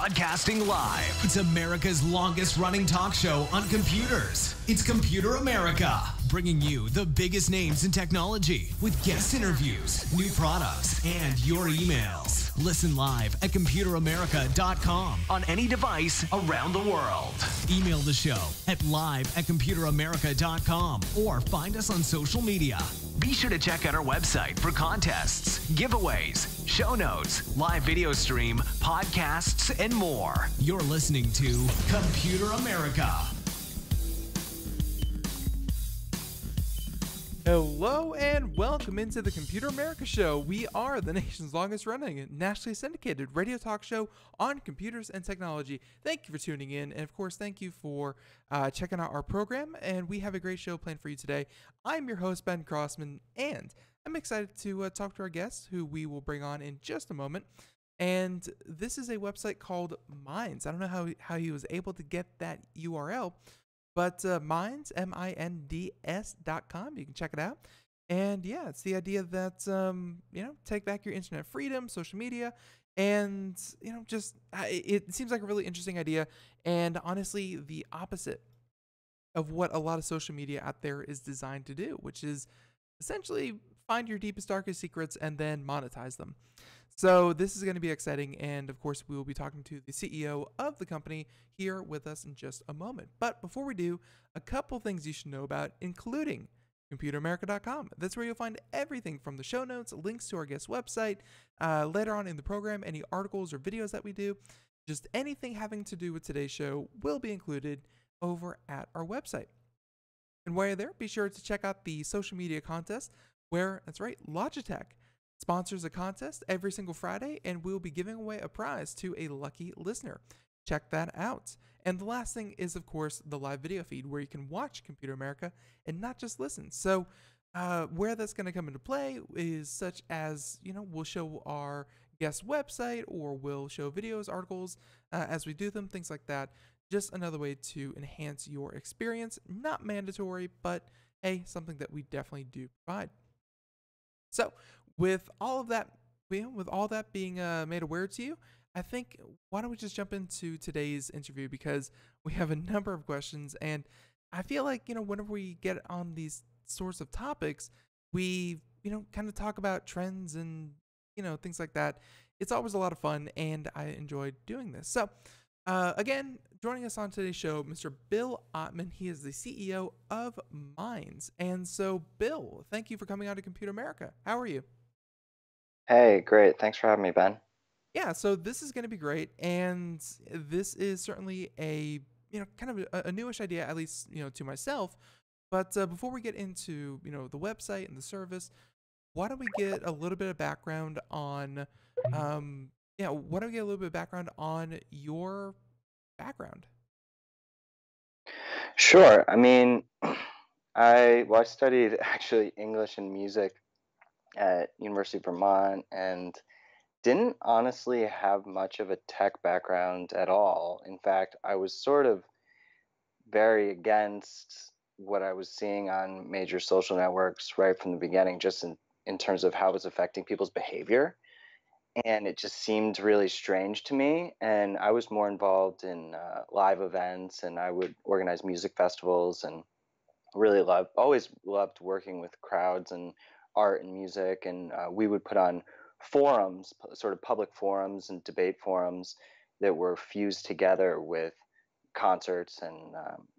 Broadcasting live. It's America's longest running talk show on computers. It's Computer America, bringing you the biggest names in technology with guest interviews, new products, and your emails. Listen live at computeramerica.com on any device around the world. Email the show at live@computeramerica.com or find us on social media. Be sure to check out our website for contests, giveaways, show notes, live video stream, podcasts, and more. You're listening to Computer America. Hello and welcome into the Computer America Show. We are the nation's longest running, nationally syndicated radio talk show on computers and technology. Thank you for tuning in. And of course, thank you for checking out our program. And we have a great show planned for you today. I'm your host, Ben Crossman, and I'm excited to talk to our guests who we will bring on in just a moment. And this is a website called Minds. I don't know how he was able to get that URL, but Minds, minds.com, you can check it out. And yeah, it's the idea that, take back your internet freedom, social media, and, it seems like a really interesting idea. And honestly, the opposite of what a lot of social media out there is designed to do, which is essentially find your deepest, darkest secrets and then monetize them. So this is going to be exciting, and of course, we will be talking to the CEO of the company here with us in just a moment. But before we do, a couple things you should know about, including ComputerAmerica.com. That's where you'll find everything from the show notes, links to our guest website, later on in the program, any articles or videos that we do, just anything having to do with today's show will be included over at our website. And while you're there, be sure to check out the social media contest where, that's right, Logitech sponsors a contest every single Friday, and we'll be giving away a prize to a lucky listener. Check that out. And the last thing is, of course, the live video feed where you can watch Computer America and not just listen. So where that's going to come into play is such as, we'll show our guest website or we'll show videos, articles as we do them, things like that. Just another way to enhance your experience. Not mandatory, but hey, something that we definitely do provide. So with all of that, being made aware to you, I think why don't we just jump into today's interview, because we have a number of questions, and I feel like whenever we get on these sorts of topics, we kind of talk about trends and things like that. It's always a lot of fun, and I enjoy doing this. So again, joining us on today's show, Mr. Bill Ottman. He is the CEO of Minds. And so, Bill, thank you for coming on to Computer America. How are you? Hey, great. Thanks for having me, Ben. Yeah, so this is going to be great, and this is certainly a kind of a newish idea, at least to myself. But before we get into the website and the service, why don't we get a little bit of background on your background? Sure. I mean, I studied actually English and music at University of Vermont and didn't honestly have much of a tech background at all. In fact, I was sort of very against what I was seeing on major social networks right from the beginning, just in terms of how it was affecting people's behavior. And it just seemed really strange to me. And I was more involved in live events, and I would organize music festivals, and always loved working with crowds and art and music. And we would put on forums, sort of public forums and debate forums that were fused together with concerts and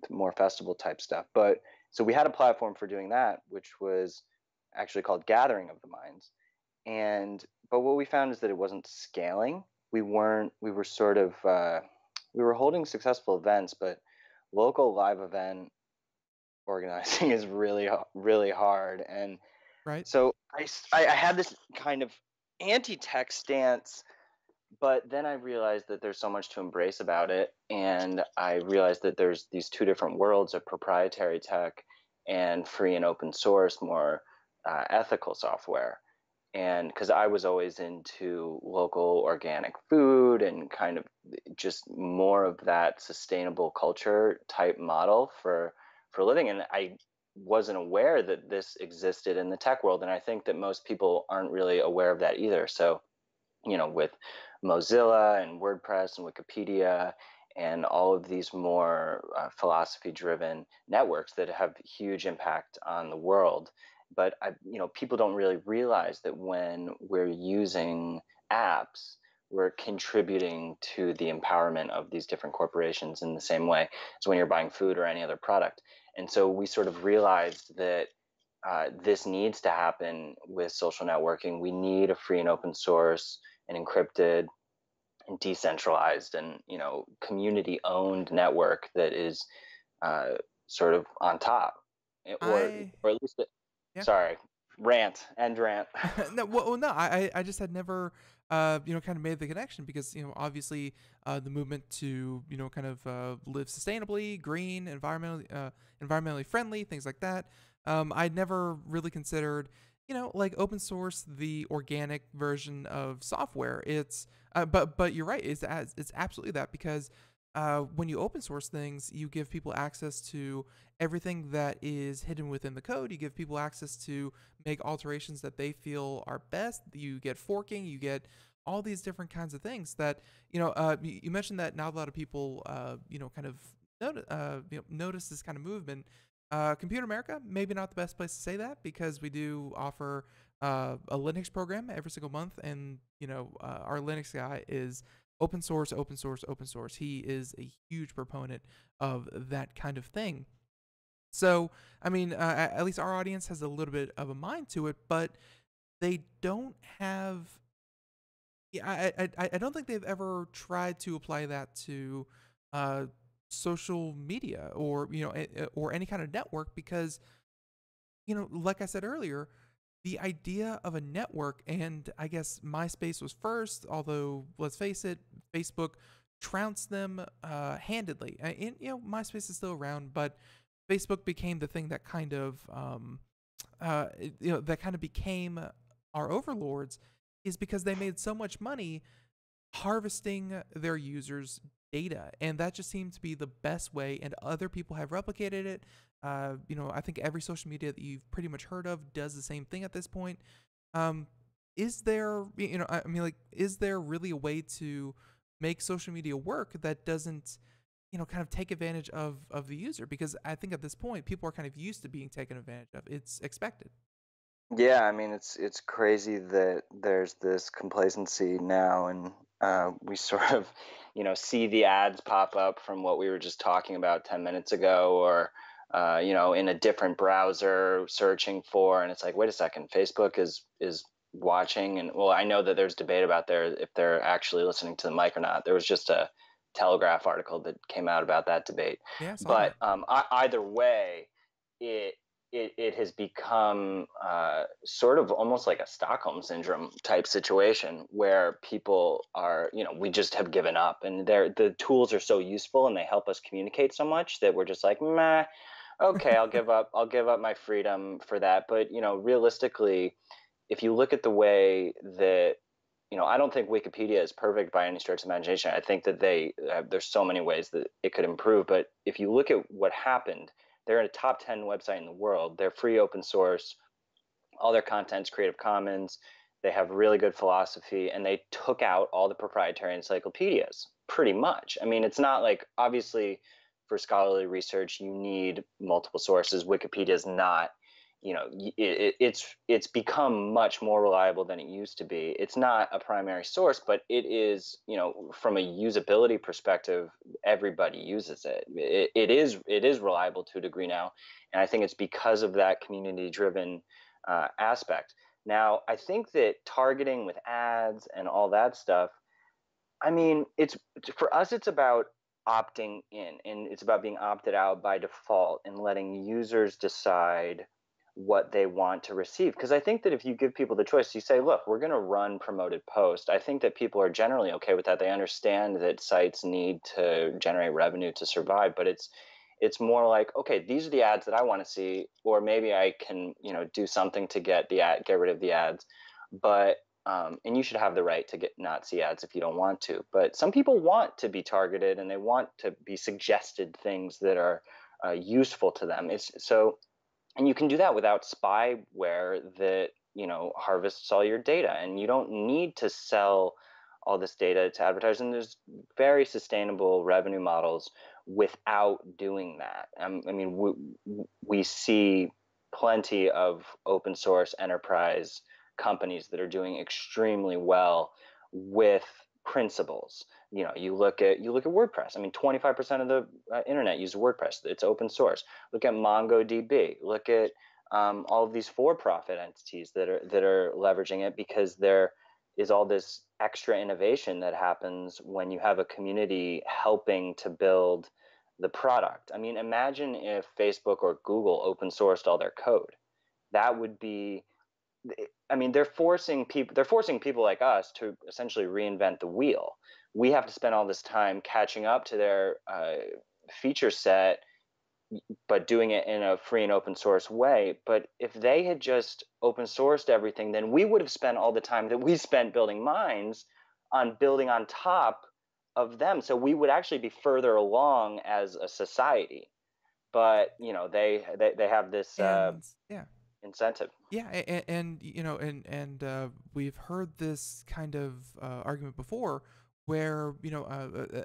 more festival type stuff. But so we had a platform for doing that, which was actually called Gathering of the Minds. But what we found is that it wasn't scaling. We were holding successful events, but local live event organizing is really, really hard. And Right. so I had this kind of anti-tech stance, but then I realized that there's so much to embrace about it. And I realized that there's these two different worlds of proprietary tech and free and open source, more ethical software. And because I was always into local organic food and kind of just more of that sustainable culture type model for living. And I wasn't aware that this existed in the tech world. And I think that most people aren't really aware of that either. So, with Mozilla and WordPress and Wikipedia and all of these more philosophy-driven networks that have huge impact on the world. But people don't really realize that when we're using apps, we're contributing to the empowerment of these different corporations in the same way as when you're buying food or any other product. And so we sort of realized that this needs to happen with social networking. We need a free and open source and encrypted and decentralized and community owned network that is uh, sort of on top. or I or at least Yeah. sorry, rant. No, well, no, I just had never, kind of made the connection because, obviously, the movement to, kind of live sustainably, green, environmentally friendly, things like that. I'd never really considered, like open source, the organic version of software. But you're right. It's absolutely that because. When you open source things, you give people access to everything that is hidden within the code. You give people access to make alterations that they feel are best. You get forking, you get all these different kinds of things that, you mentioned that not a lot of people, kind of notice this kind of movement. Computer America, maybe not the best place to say that because we do offer a Linux program every single month. And, our Linux guy is open source, open source, open source. He is a huge proponent of that kind of thing. So, I mean, at least our audience has a little bit of a mind to it, but they don't have. Yeah, I don't think they've ever tried to apply that to uh, social media or or any kind of network because like I said earlier, the idea of a network, and I guess MySpace was first, although let's face it, Facebook trounced them handedly. And MySpace is still around, but Facebook became the thing that kind of that kind of became our overlords, is because they made so much money harvesting their users' data, and that just seemed to be the best way. And other people have replicated it. I think every social media that you've pretty much heard of does the same thing at this point. Um, is there, I mean, like, is there really a way to make social media work that doesn't, kind of take advantage of the user? Because I think at this point, people are kind of used to being taken advantage of. It's expected. Yeah, I mean it's crazy that there's this complacency now, and we sort of, see the ads pop up from what we were just talking about 10 minutes ago, or in a different browser searching for, and it's like, wait a second, Facebook is watching, and well, I know that there's debate about if they're actually listening to the mic or not. There was just a Telegraph article that came out about that debate, Yeah, I saw but that. either way, it it has become sort of almost like a Stockholm syndrome type situation where people are, we just have given up, and the tools are so useful and they help us communicate so much that we're just like, meh, okay, I'll give up my freedom for that. But, realistically, if you look at the way that, I don't think Wikipedia is perfect by any stretch of imagination. I think that there's so many ways that it could improve. But if you look at what happened, they're a top 10 website in the world. They're free, open source. All their content's Creative Commons. They have really good philosophy, and they took out all the proprietary encyclopedias pretty much. I mean, it's not like, obviously, for scholarly research, you need multiple sources. Wikipedia is not, it's become much more reliable than it used to be. It's not a primary source, but it is, from a usability perspective, everybody uses it. It is reliable to a degree now, and I think it's because of that community driven aspect. Now, I think that targeting with ads and all that stuff, I mean, it's for us, it's about opting in, and it's about being opted out by default and letting users decide what they want to receive. Because I think that if you give people the choice, you say, look, we're going to run promoted post. I think that people are generally okay with that. They understand that sites need to generate revenue to survive, but it's more like, okay, these are the ads that I want to see, or maybe I can, do something to get rid of the ads. But and you should have the right to not see ads if you don't want to. But some people want to be targeted, and they want to be suggested things that are useful to them. And you can do that without spyware that harvests all your data, and you don't need to sell all this data to advertise, and there's very sustainable revenue models without doing that. I mean, we see plenty of open source enterprise companies that are doing extremely well with principles. You know, you look at WordPress. I mean, 25% of the internet uses WordPress. It's open source. Look at MongoDB. Look at all of these for-profit entities that are leveraging it, because there is all this extra innovation that happens when you have a community helping to build the product. I mean, imagine if Facebook or Google open sourced all their code. That would be, I mean, they're forcing people like us to essentially reinvent the wheel. We have to spend all this time catching up to their feature set, but doing it in a free and open source way. But if they had just open sourced everything, then we would have spent all the time that we spent building Minds on building on top of them. So we would actually be further along as a society. But you know, they have this And yeah, incentive. yeah, and you know, and we've heard this kind of argument before, where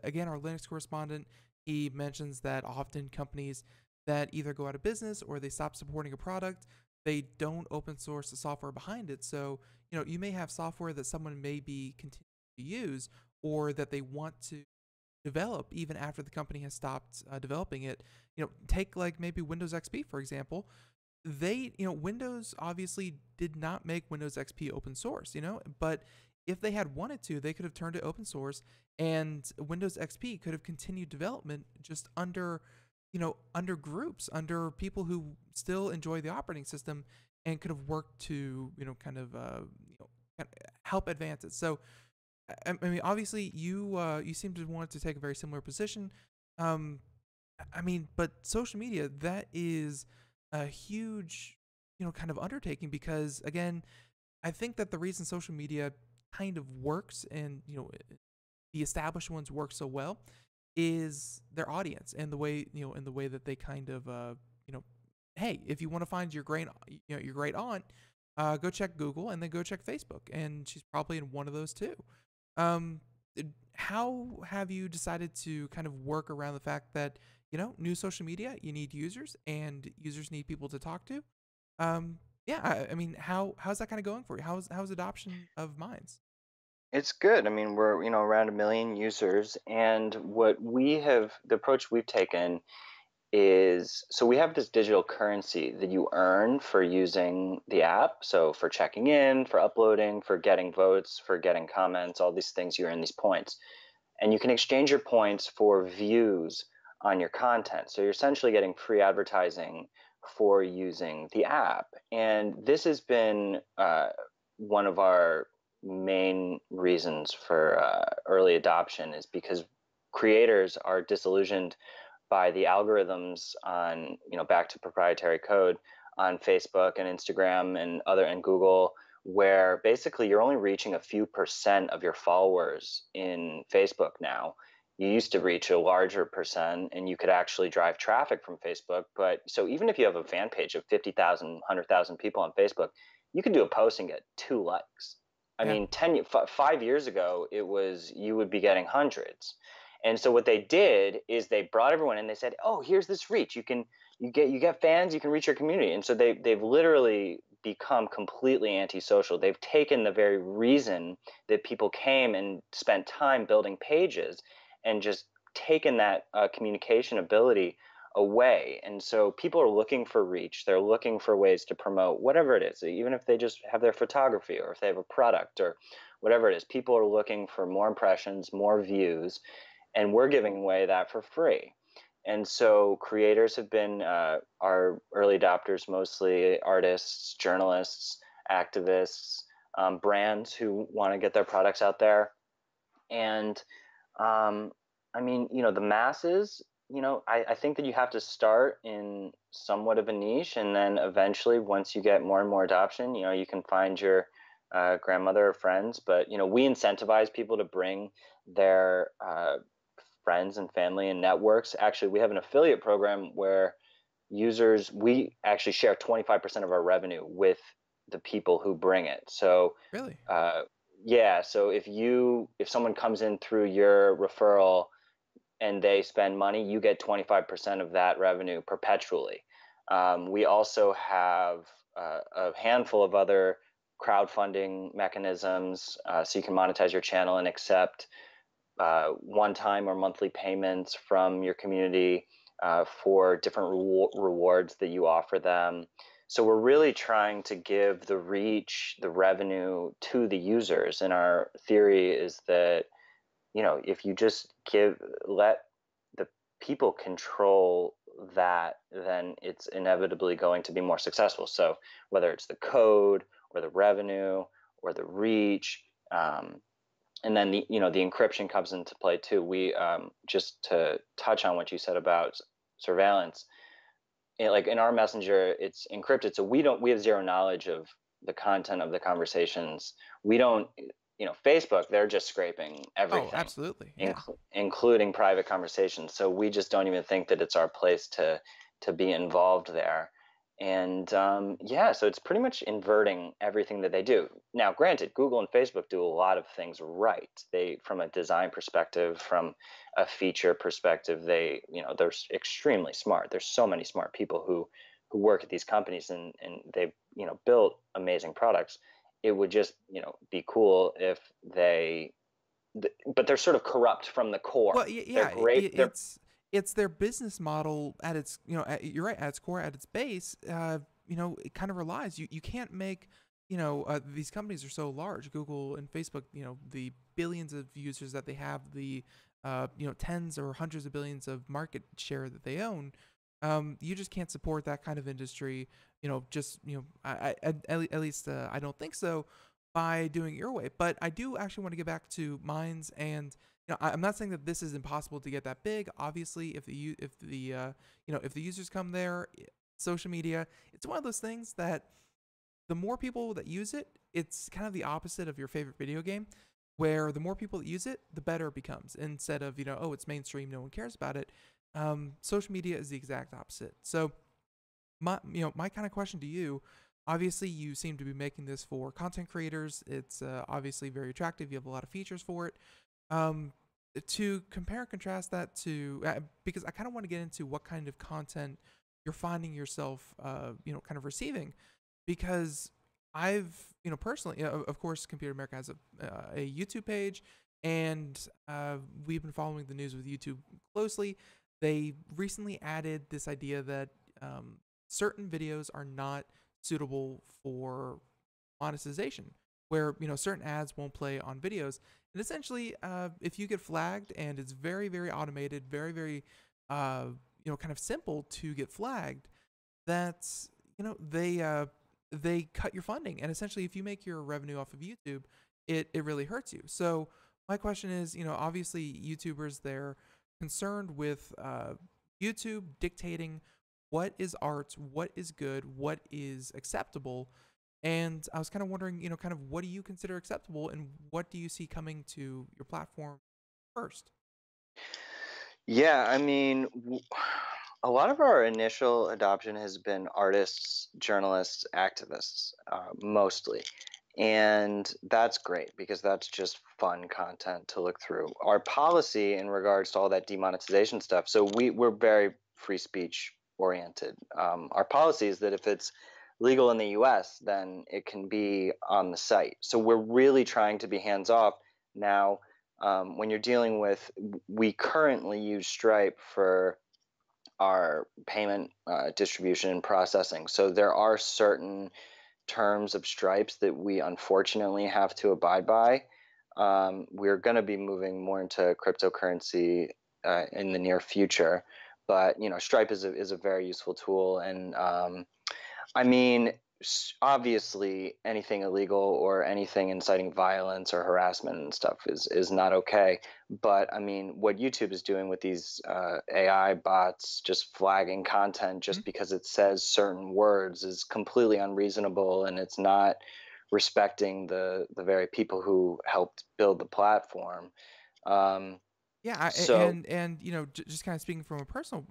again, our Linux correspondent, he mentions that often companies that either go out of business or they stop supporting a product, they don't open source the software behind it. So you may have software that someone may be continuing to use, or that they want to develop even after the company has stopped developing it. Take like maybe Windows XP, for example. Windows obviously did not make Windows XP open source, but if they had wanted to, they could have turned it open source, and Windows XP could have continued development just under groups, under people who still enjoy the operating system, and could have worked to, kind of help advance it. So, I mean, obviously, you seem to want to take a very similar position. I mean, but social media, that is a huge, kind of undertaking, because again, I think that the reason social media kind of works, and the established ones work so well, is their audience, and the way that they kind of hey, if you want to find your great aunt, go check Google, and then go check Facebook, and she's probably in one of those too. Um, how have you decided to kind of work around the fact that new social media, you need users, and users need people to talk to? Yeah, I mean, how's that kind of going for you? How's adoption of Minds? It's good. I mean, we're, around 1 million users, and the approach we've taken is, so we have this digital currency that you earn for using the app. So for checking in, for uploading, for getting votes, for getting comments, all these things, you earn these points. And you can exchange your points for views on your content. So you're essentially getting free advertising for using the app. And this has been one of our main reasons for early adoption, is because creators are disillusioned by the algorithms on, back to proprietary code on Facebook and Instagram and Google, where basically you're only reaching a few percent of your followers in Facebook now. You used to reach a larger percent, and you could actually drive traffic from Facebook. But so even if you have a fan page of 50,000, 100,000 people on Facebook, you can do a post and get 2 likes. I Yeah. mean, 5 years ago, you would be getting hundreds. And so what they did is they brought everyone in. They said, "Oh, here's this reach. You get fans. You can reach your community." And so they've literally become completely antisocial. They've taken the very reason that people came and spent time building pages, and just taken that communication ability away. And so people are looking for reach. They're looking for ways to promote whatever it is, even if they just have their photography, or if they have a product, or whatever it is. People are looking for more impressions, more views, and we're giving away that for free. And so creators have been our early adopters, mostly artists, journalists, activists, brands who want to get their products out there. And I mean, the masses, I think that you have to start in somewhat of a niche, and then eventually, once you get more and more adoption, you can find your grandmother or friends. But, we incentivize people to bring their friends and family and networks. Actually, we have an affiliate program where we actually share 25% of our revenue with the people who bring it. So Really? Yeah, so if someone comes in through your referral and they spend money, you get 25% of that revenue perpetually. We also have a handful of other crowdfunding mechanisms, so you can monetize your channel and accept one-time or monthly payments from your community for different rewards that you offer them. So we're really trying to give the reach, the revenue to the users. And our theory is that, if you just let the people control that, then it's inevitably going to be more successful. So whether it's the code or the revenue or the reach, and then the encryption comes into play too. We just to touch on what you said about surveillance, like in our messenger, it's encrypted, so we have zero knowledge of the content of the conversations. We don't, Facebook, they're just scraping Oh, everything, absolutely. Yeah. including private conversations. So we just don't even think that it's our place to be involved there. And yeah, so it's pretty much inverting everything that they do. Now, granted, Google and Facebook do a lot of things right. They, from a design perspective, from a feature perspective, they're extremely smart. There's so many smart people who work at these companies, and they've, built amazing products. It would just, be cool if but they're sort of corrupt from the core. Well, They're yeah, great. it's their business model at its, you're right, at its core, at its base. It kind of relies. You can't make, these companies are so large, Google and Facebook. The billions of users that they have, the tens or hundreds of billions of market share that they own. You just can't support that kind of industry. At least I don't think so, by doing it your way. But I do actually want to get back to Minds, and I'm not saying that this is impossible to get that big. Obviously, if the users come there, social media, it's one of those things that the more people that use it, it's kind of the opposite of your favorite video game, where the more people that use it, the better it becomes. Instead of, oh, it's mainstream, no one cares about it. Social media is the exact opposite. So my kind of question to you, obviously you seem to be making this for content creators. It's obviously very attractive. You have a lot of features for it. To compare and contrast that to, because I kind of want to get into what kind of content you're finding yourself, kind of receiving, because I've, personally, of course, Computer America has a YouTube page, and we've been following the news with YouTube closely. They recently added this idea that certain videos are not suitable for monetization, where certain ads won't play on videos. And essentially, if you get flagged, and it's very, very automated, very, very kind of simple to get flagged, that's they cut your funding. And essentially, if you make your revenue off of YouTube, it really hurts you. So my question is, obviously YouTubers, they're concerned with YouTube dictating what is art, what is good, what is acceptable. And I was kind of wondering, kind of what do you consider acceptable, and what do you see coming to your platform first? Yeah, I mean, a lot of our initial adoption has been artists, journalists, activists, mostly. And that's great because that's just fun content to look through. Our policy in regards to all that demonetization stuff, so we're very free speech oriented. Our policy is that if it's legal in the US, then it can be on the site. So we're really trying to be hands off. Now, when you're dealing with, we currently use Stripe for our payment distribution and processing. So there are certain terms of Stripes that we unfortunately have to abide by. We're going to be moving more into cryptocurrency in the near future, but Stripe is a very useful tool. And I mean, obviously anything illegal or anything inciting violence or harassment and stuff is not okay. But I mean, what YouTube is doing with these AI bots just flagging content just because it says certain words is completely unreasonable, and it's not respecting the very people who helped build the platform. Yeah, So just kind of speaking from a personal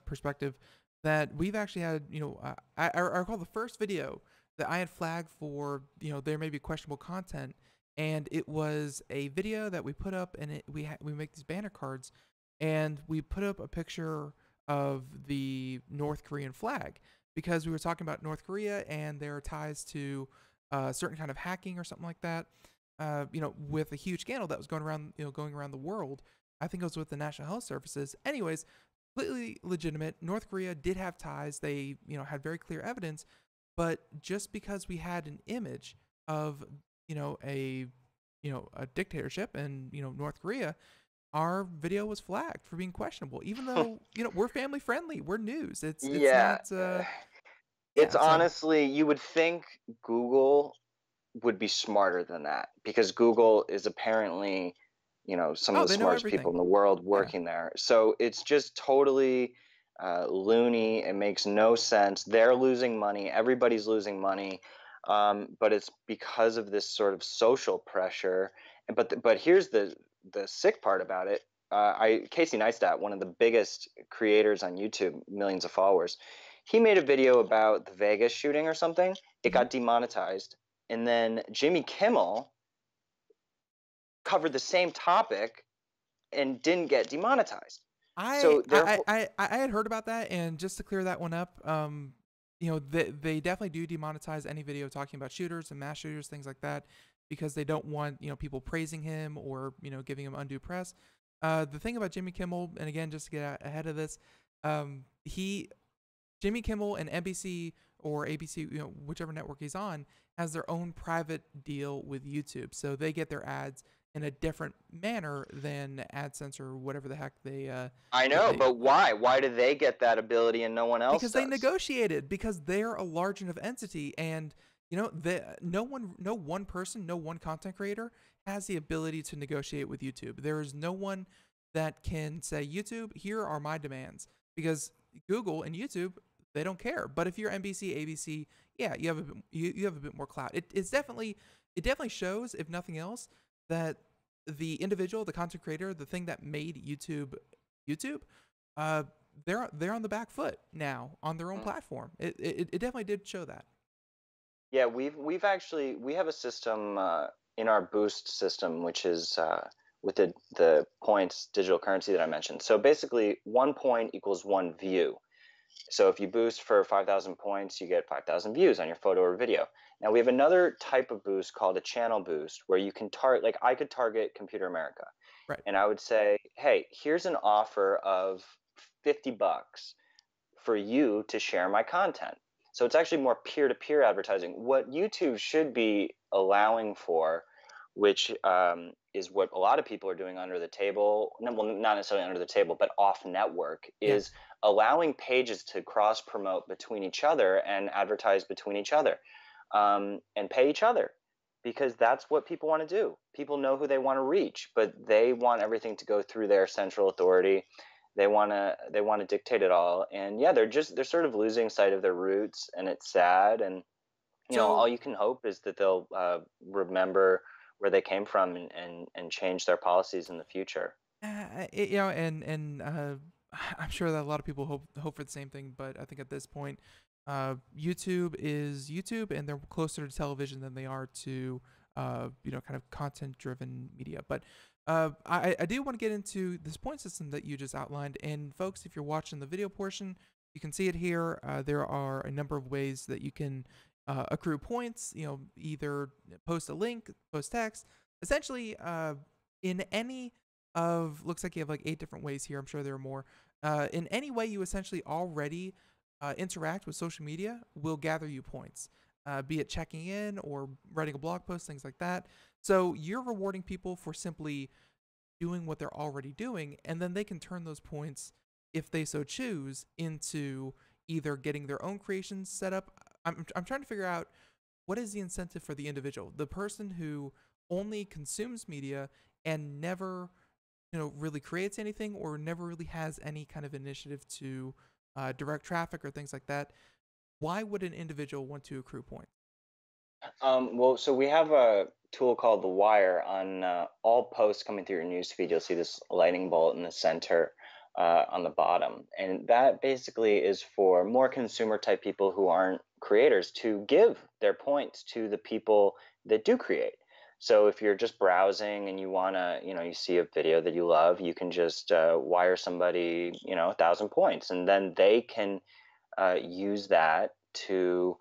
perspective, that we've actually had, I recall the first video that I had flagged for, there may be questionable content. and it was a video that we put up, and we make these banner cards, and we put up a picture of the North Korean flag because we were talking about North Korea and their ties to certain kind of hacking or something like that. With a huge scandal that was going around the world. I think it was with the National Health Services. Anyways, completely legitimate. North Korea did have ties. They, had very clear evidence, but just because we had an image of, a dictatorship in, North Korea, our video was flagged for being questionable, even though, we're family friendly. We're news. It's Yeah, not, it's yeah. So, honestly, you would think Google would be smarter than that because Google is apparently, some of oh, the they know smartest people everything. in the world Yeah. working there. So it's just totally loony. It makes no sense. They're losing money. Everybody's losing money. But it's because of this sort of social pressure. But here's the sick part about it. Casey Neistat, one of the biggest creators on YouTube, millions of followers, he made a video about the Vegas shooting or something. It Mhm. got demonetized, and then Jimmy Kimmel covered the same topic and didn't get demonetized. I So I I I had heard about that, and just to clear that one up, they definitely do demonetize any video talking about shooters and mass shooters, things like that, because they don't want people praising him or giving him undue press. The thing about Jimmy Kimmel, and again, just to get ahead of this, he Jimmy Kimmel and NBC or ABC, whichever network he's on, has their own private deal with YouTube, so they get their ads in a different manner than AdSense or whatever the heck I know, they but why? Why do they get that ability and no one else because they does? negotiated, because they're a large enough entity, and no one person, no one content creator has the ability to negotiate with YouTube. There is no one that can say, YouTube, here are my demands, because Google and YouTube, they don't care. But if you're NBC, ABC, yeah, you have a bit more clout. It definitely shows, if nothing else, that the individual, the content creator, the thing that made YouTube, uh, they're on the back foot now on their own Mm. platform. It definitely did show that. Yeah, we have a system in our Boost system, which is with the points digital currency that I mentioned. So basically, 1 point equals 1 view. So if you boost for 5,000 points, you get 5,000 views on your photo or video. Now we have another type of boost called a channel boost, where you can target, like I could target Computer America, Right. and I would say, hey, here's an offer of $50 for you to share my content. So it's actually more peer-to-peer advertising. What YouTube should be allowing for, which is what a lot of people are doing under the table, well, not necessarily under the table, but off network, Yeah. is allowing pages to cross promote between each other and advertise between each other, and pay each other, because that's what people want to do. People know who they want to reach, but they want everything to go through their central authority. They want to dictate it all, and yeah, they're sort of losing sight of their roots, and it's sad. And all So you can hope is that they'll remember where they came from, and change their policies in the future. and I'm sure that a lot of people hope for the same thing, but I think at this point, YouTube is YouTube, and they're closer to television than they are to kind of content driven media. But I do want to get into this point system that you just outlined. And folks, if you're watching the video portion, you can see it here. There are a number of ways that you can accrue points. Either post a link, post text. Essentially, in any of looks like you have like 8 different ways here. I'm sure there are more. In any way you essentially already interact with social media will gather you points, be it checking in or writing a blog post, things like that. So you're rewarding people for simply doing what they're already doing, and then they can turn those points, if they so choose, into either getting their own creations set up. I'm trying to figure out what is the incentive for the individual, the person who only consumes media and never really creates anything or never really has any kind of initiative to direct traffic or things like that. Why would an individual want to accrue points? Well, so we have a tool called the Wire. On all posts coming through your newsfeed, you'll see this lightning bolt in the center, on the bottom. And that basically is for more consumer type people who aren't creators to give their points to the people that do create. So if you're just browsing and you want to, you see a video that you love, you can just wire somebody, 1,000 points, and then they can use that to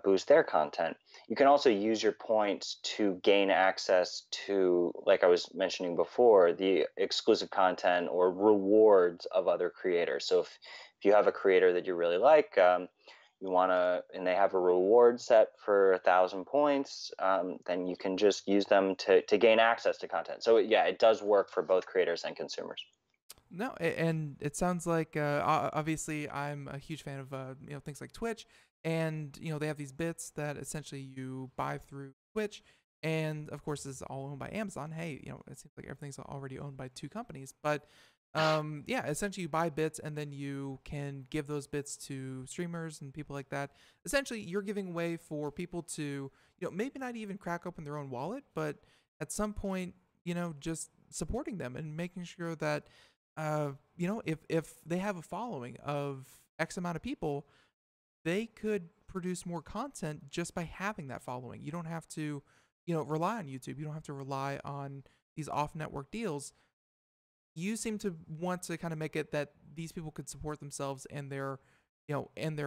boost their content. You can also use your points to gain access to, like I was mentioning before, the exclusive content or rewards of other creators. So if you have a creator that you really like, you want to, and they have a reward set for 1,000 points, then you can just use them to gain access to content. So yeah, it does work for both creators and consumers. No, and it sounds like obviously I'm a huge fan of things like Twitch, and they have these bits that essentially you buy through Twitch, and of course this is all owned by Amazon. Hey, it seems like everything's already owned by two companies, but yeah, essentially you buy bits and then you can give those bits to streamers and people like that. Essentially, you're giving away for people to maybe not even crack open their own wallet, but at some point just supporting them and making sure that if they have a following of X amount of people, they could produce more content just by having that following. You don't have to, rely on YouTube. You don't have to rely on these off-network deals. You seem to want to kind of make it that these people could support themselves and their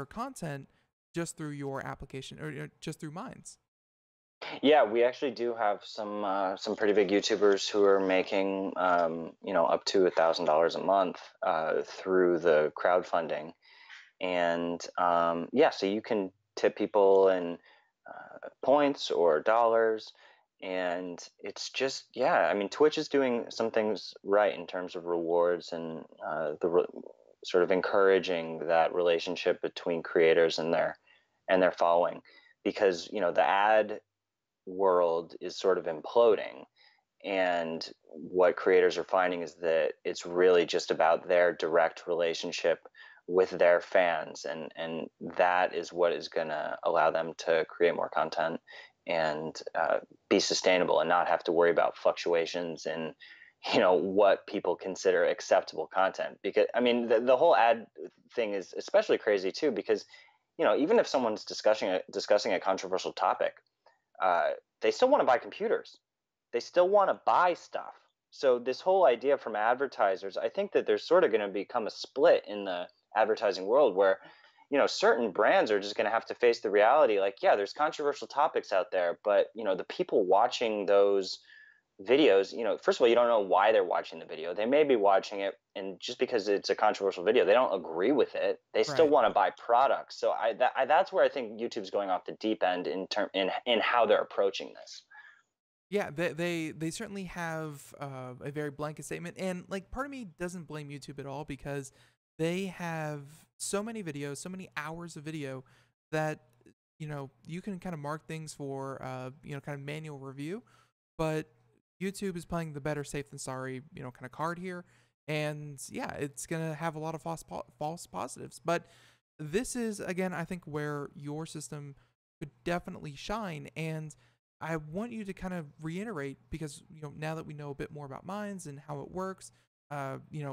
content just through your application or just through Minds. Yeah, we actually do have some pretty big YouTubers who are making up to $1,000 a month through the crowdfunding, and yeah, so you can tip people in points or dollars, and it's just, yeah, I mean, Twitch is doing some things right in terms of rewards and sort of encouraging that relationship between creators and their following, because the ad world is sort of imploding, and what creators are finding is that it's really just about their direct relationship with their fans, and that is what is going to allow them to create more content and be sustainable and not have to worry about fluctuations in what people consider acceptable content. Because I mean, the whole ad thing is especially crazy too, because even if someone's discussing a controversial topic, they still want to buy computers. They still want to buy stuff. So this whole idea from advertisers, I think that there's sort of going to become a split in the advertising world where, certain brands are just going to have to face the reality, like, yeah, there's controversial topics out there, but, the people watching those videos, first of all, you don't know why they're watching the video. They may be watching it, and just because it's a controversial video, they don't agree with it. They still want to buy products. So that's where I think YouTube's going off the deep end in how they're approaching this. Yeah, they certainly have a very blanket statement, and like part of me doesn't blame YouTube at all, because they have so many videos, so many hours of video that you can kind of mark things for kind of manual review, but YouTube is playing the better safe than sorry kind of card here, and yeah, it's gonna have a lot of false positives. But this is, again, I think where your system could definitely shine, and I want you to kind of reiterate, because now that we know a bit more about Minds and how it works,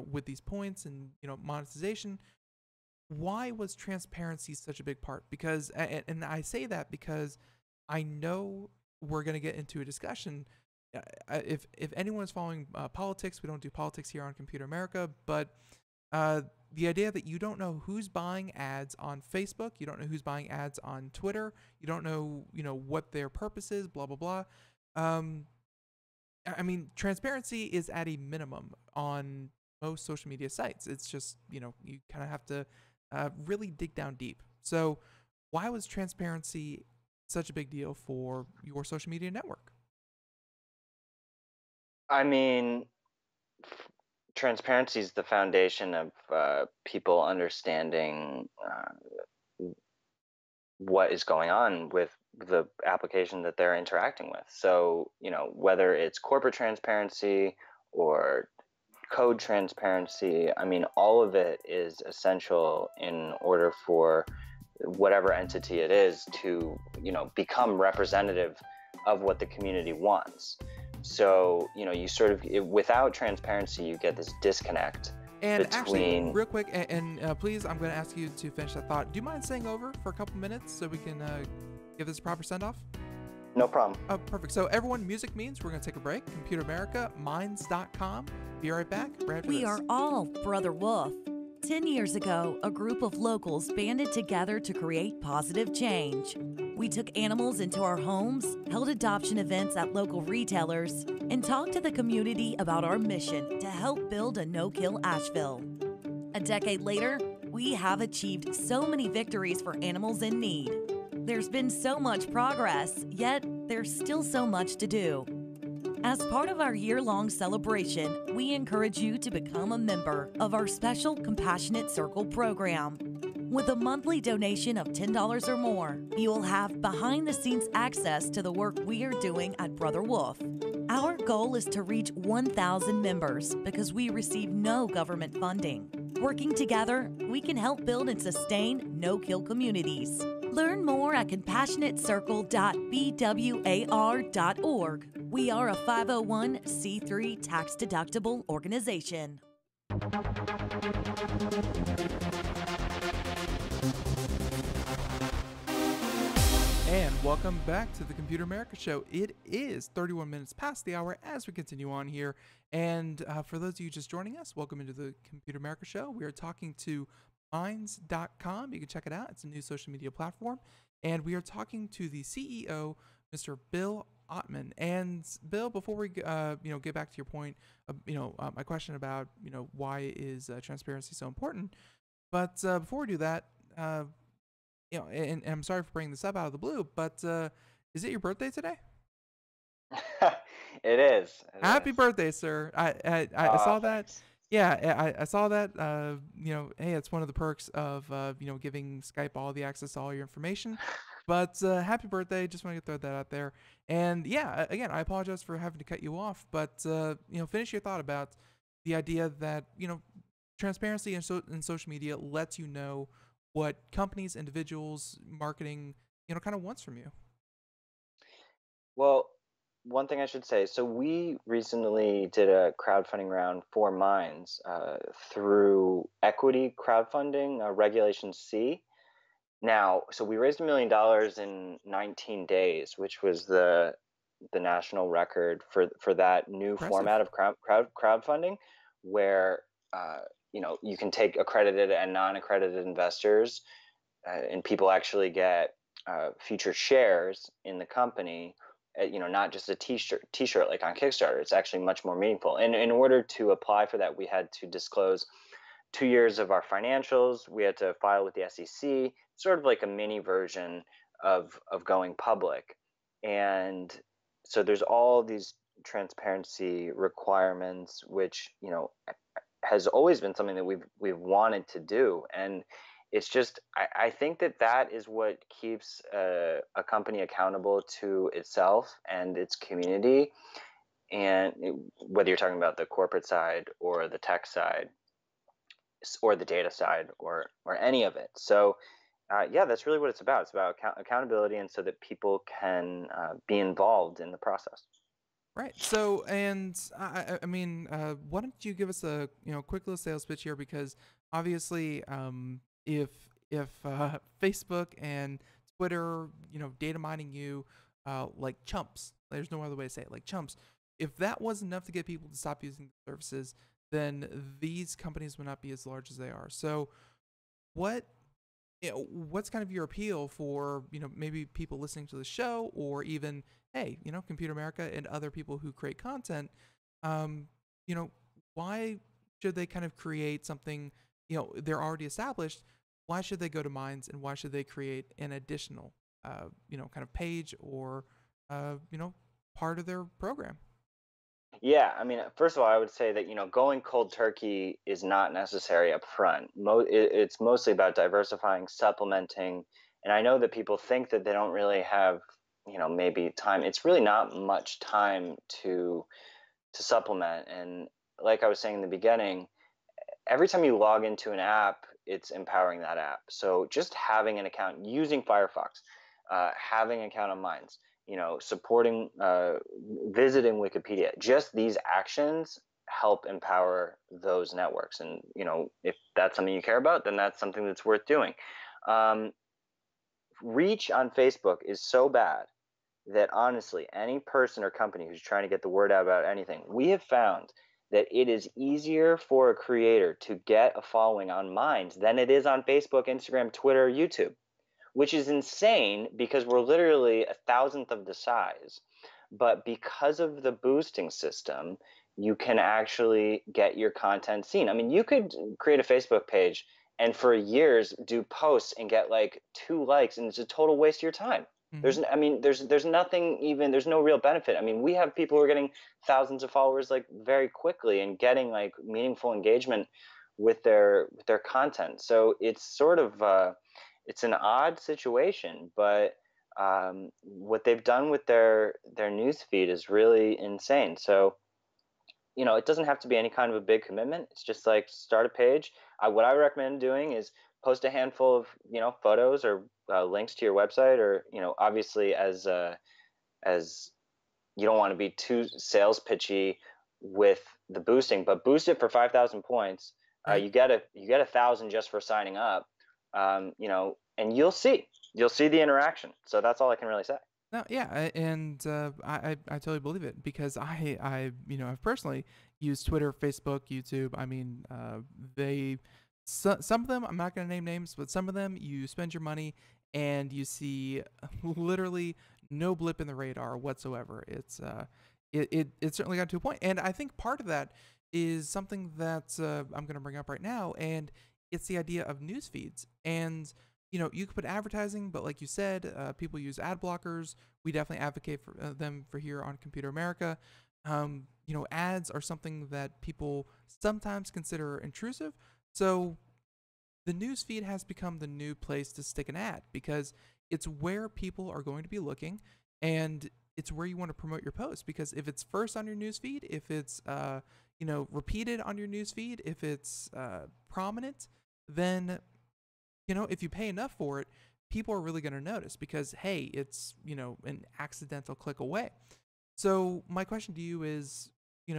with these points and monetization, why was transparency such a big part? Because and I say that because I know we're gonna get into a discussion. If anyone is following politics, we don't do politics here on Computer America, but the idea that you don't know who's buying ads on Facebook, you don't know who's buying ads on Twitter, you don't know what their purpose is, blah blah blah. I mean, transparency is at a minimum on most social media sites. It's just you kind of have to really dig down deep. So why was transparency such a big deal for your social media network? I mean, transparency is the foundation of people understanding what is going on with the application that they're interacting with. So, whether it's corporate transparency or code transparency, I mean, all of it is essential in order for whatever entity it is to, become representative of what the community wants. So, you sort of, without transparency, you get this disconnect. And actually, real quick, and please, I'm going to ask you to finish that thought. Do you mind staying over for a couple minutes so we can give this a proper send-off? No problem. Oh, perfect. So everyone, music means we're going to take a break. Computer America, minds.com. Be right back right after We this. are all Brother Wolf. 10 years ago, a group of locals banded together to create positive change. We took animals into our homes, held adoption events at local retailers, and talked to the community about our mission to help build a no-kill Asheville. A decade later, we have achieved so many victories for animals in need. There's been so much progress, yet there's still so much to do. As part of our year-long celebration, we encourage you to become a member of our special Compassionate Circle program. With a monthly donation of $10 or more, you will have behind-the-scenes access to the work we are doing at Brother Wolf. Our goal is to reach 1,000 members because we receive no government funding. Working together, we can help build and sustain no-kill communities. Learn more at compassionatecircle.bwar.org. We are a 501c3 tax-deductible organization. And welcome back to the Computer America Show. It is 31 minutes past the hour as we continue on here. And for those of you just joining us, welcome into the Computer America Show. We are talking to minds.com. You can check it out. It's a new social media platform. And we are talking to the CEO, Mr. Bill Ottman. And Bill, before we get back to your point, my question about why is transparency so important. But before we do that, and I'm sorry for bringing this up out of the blue, but is it your birthday today? It is. Happy birthday, sir! I saw that. Thanks. Yeah, I saw that. Hey, it's one of the perks of giving Skype all the access to all your information. But happy birthday! Just want to throw that out there. And yeah, again, I apologize for having to cut you off, but finish your thought about the idea that transparency in social media lets you know what companies, individuals, marketing, kind of wants from you. Well, one thing I should say, so we recently did a crowdfunding round for Minds through equity crowdfunding, Regulation C. Now, so we raised $1 million in 19 days, which was the national record for that new Impressive. format of crowdfunding, where you can take accredited and non-accredited investors, and people actually get future shares in the company. Not just a t-shirt like on Kickstarter. It's actually much more meaningful. And in order to apply for that, we had to disclose 2 years of our financials. We had to file with the SEC, sort of like a mini version of going public. And so there's all these transparency requirements, which has always been something that we've wanted to do. And it's just, I think that is what keeps a company accountable to itself and its community. And whether you're talking about the corporate side or the tech side or the data side or any of it. So that's really what it's about. It's about accountability, and so that people can be involved in the process. Right. So, and I mean, why don't you give us a quick little sales pitch here? Because obviously, if Facebook and Twitter, data mining you like chumps, there's no other way to say it, like chumps. If that wasn't enough to get people to stop using the services, then these companies would not be as large as they are. So, what's kind of your appeal for maybe people listening to the show, or even hey, Computer America and other people who create content? Why should they kind of create something? They're already established. Why should they go to Minds, and why should they create an additional, kind of page or, part of their program? Yeah, I mean, first of all, I would say that going cold turkey is not necessary up front. It's mostly about diversifying, supplementing, and I know that people think that they don't really have maybe time. It's really not much time to supplement. And like I was saying in the beginning, every time you log into an app, it's empowering that app. So just having an account, using Firefox, having an account on Minds, supporting, visiting Wikipedia, just these actions help empower those networks. And, if that's something you care about, then that's something that's worth doing. Reach on Facebook is so bad that honestly, any person or company who's trying to get the word out about anything, we have found that it is easier for a creator to get a following on Minds than it is on Facebook, Instagram, Twitter, YouTube, which is insane because we're literally a thousandth of the size. But because of the boosting system, you can actually get your content seen. I mean, you could create a Facebook page and for years do posts and get like 2 likes, and it's a total waste of your time. Hmm. I mean, there's nothing even, there's no real benefit. I mean, we have people who are getting thousands of followers like very quickly and getting like meaningful engagement with their content. So it's sort of it's an odd situation, but what they've done with their news feed is really insane. So it doesn't have to be any kind of a big commitment. It's just like start a page. What I recommend doing is post a handful of photos or links to your website, or obviously as you don't want to be too sales pitchy with the boosting, but boost it for 5,000 points. Right. You get 1,000 just for signing up, and you'll see the interaction. So that's all I can really say. No, yeah, and I totally believe it because I've personally used Twitter, Facebook, YouTube. I mean, some of them, I'm not gonna name names, but some of them you spend your money and you see literally no blip in the radar whatsoever. It certainly got to a point, and I think part of that is something that I'm gonna bring up right now, and it's the idea of news feeds. And you could put advertising, but like you said, people use ad blockers. We definitely advocate for them for here on Computer America. Ads are something that people sometimes consider intrusive. So the news feed has become the new place to stick an ad because it's where people are going to be looking, and it's where you want to promote your post. Because if it's first on your news feed, if it's repeated on your news feed, if it's prominent, then if you pay enough for it, people are really going to notice because, hey, it's, an accidental click away. So my question to you is,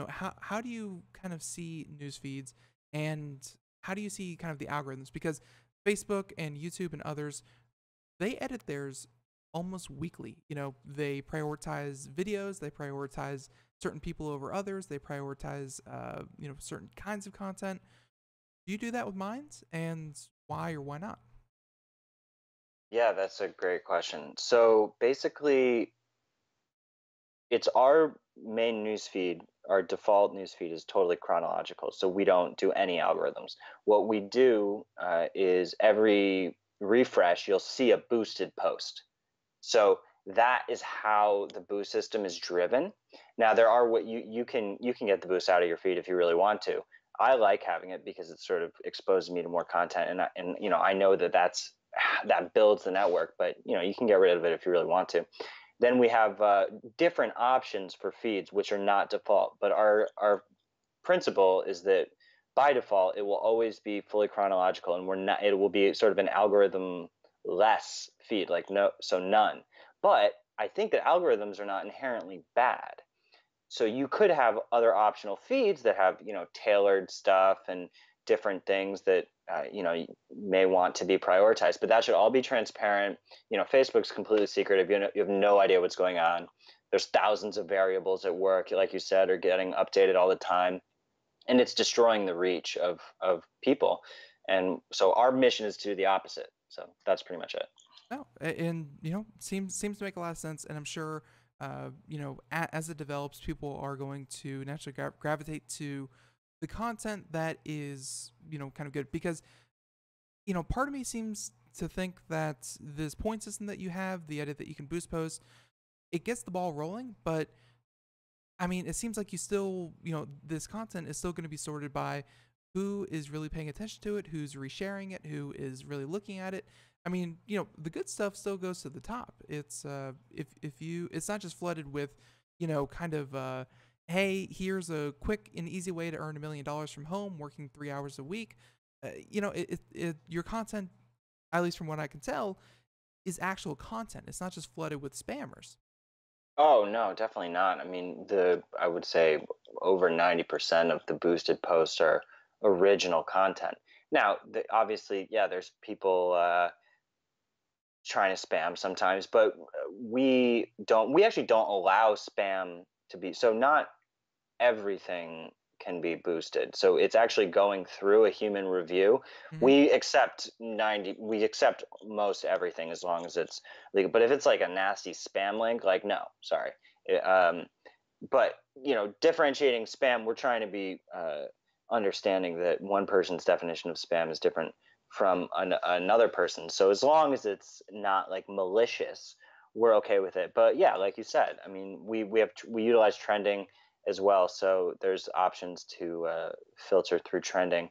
how do you kind of see news feeds, and how do you see kind of the algorithms? Because Facebook and YouTube and others, they edit theirs almost weekly. They prioritize videos, they prioritize certain people over others, they prioritize, certain kinds of content. Do you do that with Minds, and why or why not? Yeah, that's a great question. So basically, it's our main news feed. Our default news feed is totally chronological, so we don't do any algorithms. What we do is every refresh, you'll see a boosted post. So that is how the boost system is driven. Now there are what you can get the boost out of your feed if you really want to. I like having it because it sort of exposes me to more content, and I know that builds the network, but you can get rid of it if you really want to. Then we have different options for feeds which are not default, but our principle is that by default it will always be fully chronological, and it will be sort of an algorithm less feed, like no, so none. But I think that algorithms are not inherently bad. So you could have other optional feeds that have tailored stuff and different things that you may want to be prioritized, but that should all be transparent. Facebook's completely secretive. You have no idea what's going on. There's thousands of variables at work, like you said, are getting updated all the time, and it's destroying the reach of people. And so our mission is to do the opposite. So that's pretty much it. No, and seems to make a lot of sense, and I'm sure as it develops, people are going to naturally gravitate to the content that is kind of good because part of me seems to think that this point system that you have, the edit that you can boost posts, it gets the ball rolling, but I mean, it seems like you still, this content is still going to be sorted by who is really paying attention to it, who's resharing it, who is really looking at it. I mean, the good stuff still goes to the top. It's it's not just flooded with, kind of hey, here's a quick and easy way to earn $1 million from home, working 3 hours a week. Your content, at least from what I can tell, is actual content. It's not just flooded with spammers. Oh no, definitely not. I mean, I would say over 90% of the boosted posts are original content. Now, obviously, yeah, there's people trying to spam sometimes, but we actually don't allow spam to be, so not everything can be boosted. So it's actually going through a human review. Hmm. We accept most everything as long as it's legal. But if it's like a nasty spam link, like, no, sorry. But differentiating spam, we're trying to be understanding that one person's definition of spam is different from another person. So as long as it's not like malicious, we're okay with it. But yeah, like you said, I mean, we utilize trending as well. So there's options to filter through trending,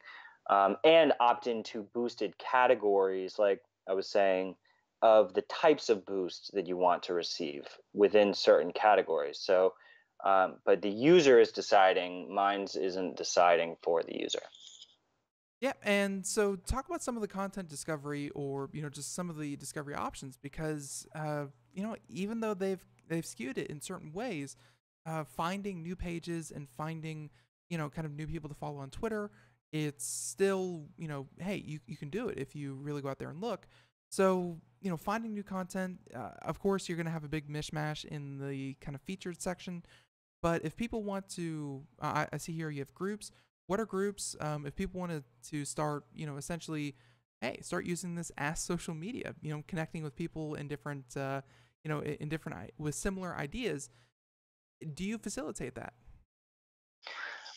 and opt into boosted categories, like I was saying, of the types of boosts that you want to receive within certain categories. So, but the user is deciding. Mine's isn't deciding for the user. Yeah, and so talk about some of the content discovery, or just some of the discovery options, because even though they've skewed it in certain ways, finding new pages and finding kind of new people to follow on Twitter, it's still hey, you can do it if you really go out there and look. So finding new content, of course you're going to have a big mishmash in the kind of featured section, but if people want to, I see here you have groups. What are groups? If people wanted to start, essentially, hey, start using this as social media, connecting with people in different, in different, with similar ideas. Do you facilitate that?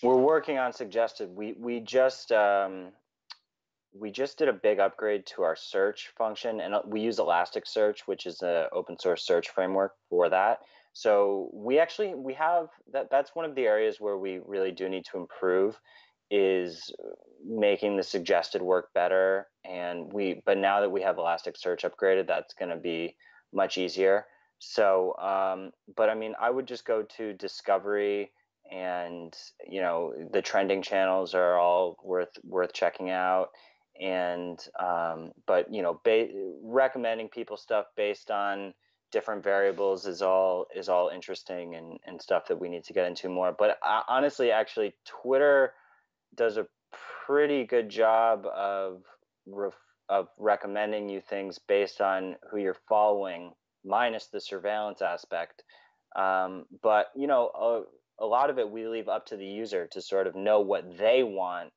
We're working on suggested. We just did a big upgrade to our search function, and we use Elasticsearch, which is an open source search framework for that. So we have that. That's one of the areas where we really do need to improve, is making the suggested work better. But now that we have Elasticsearch upgraded, that's going to be much easier. So, but I mean, I would just go to discovery, and the trending channels are all worth checking out. And but recommending people stuff based on different variables is all interesting, and stuff that we need to get into more. But honestly, actually, Twitter does a pretty good job of recommending you things based on who you're following, minus the surveillance aspect. But a lot of it we leave up to the user to sort of know what they want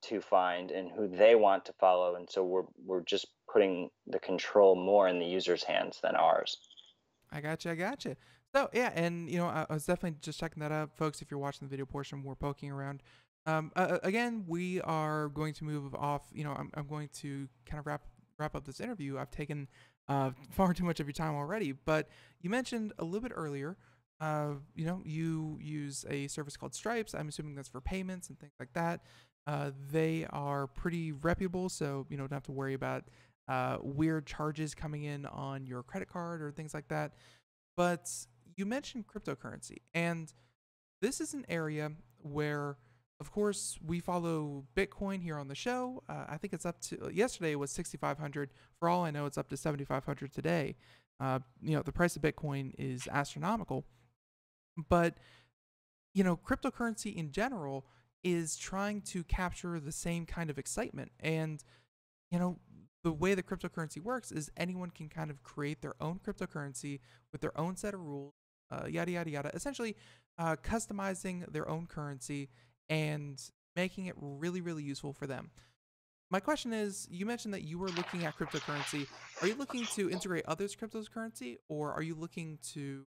to find and who they want to follow, and so we're just putting the control more in the user's hands than ours. I gotcha. So yeah, and I was definitely just checking that out, folks. If you're watching the video portion, we're poking around. Again, we are going to move off. I'm going to kind of wrap up this interview. I've taken far too much of your time already, but you mentioned a little bit earlier. You use a service called Stripes. I'm assuming that's for payments and things like that. They are pretty reputable, so don't have to worry about weird charges coming in on your credit card or things like that. But you mentioned cryptocurrency, and this is an area where, of course, we follow Bitcoin here on the show. I think it's up to, yesterday it was 6,500. For all I know, it's up to 7,500 today. The price of Bitcoin is astronomical, but cryptocurrency in general is trying to capture the same kind of excitement. And the way the cryptocurrency works is anyone can kind of create their own cryptocurrency with their own set of rules, yada yada yada, essentially customizing their own currency and making it really, really useful for them. My question is, you mentioned that you were looking at cryptocurrency. Are you looking to integrate others' cryptocurrency, or are you looking to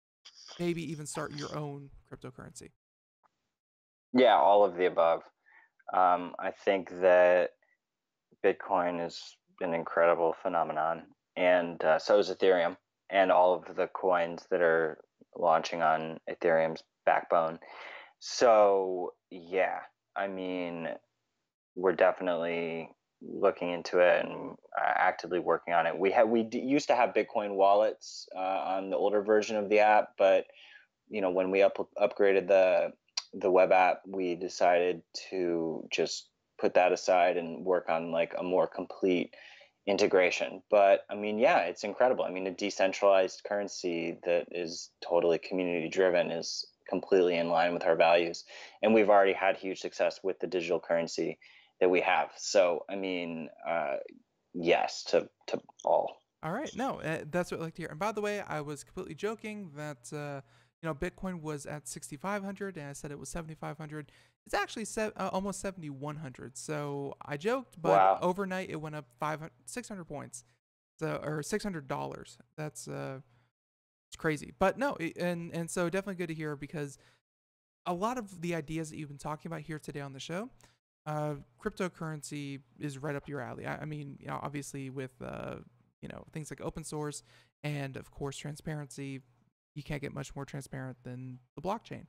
maybe even start your own cryptocurrency? Yeah, all of the above. I think that Bitcoin is an incredible phenomenon, and so is Ethereum, and all of the coins that are launching on Ethereum's backbone. So yeah, I mean, we're definitely looking into it and actively working on it. We used to have Bitcoin wallets on the older version of the app, but when we upgraded the web app, we decided to just put that aside and work on like a more complete integration. But I mean, yeah, it's incredible. I mean, a decentralized currency that is totally community driven is completely in line with our values, and we've already had huge success with the digital currency that we have. So I mean, yes to all. All right. No, that's what I like to hear. And by the way, I was completely joking that Bitcoin was at 6,500, and I said it was 7,500. It's actually almost 7,100. So I joked, but Wow. overnight it went up 600 points, so or $600. That's it's crazy. But no, and so definitely good to hear, because a lot of the ideas that you've been talking about here today on the show, cryptocurrency is right up your alley. I mean, obviously with things like open source and of course transparency, you can't get much more transparent than the blockchain.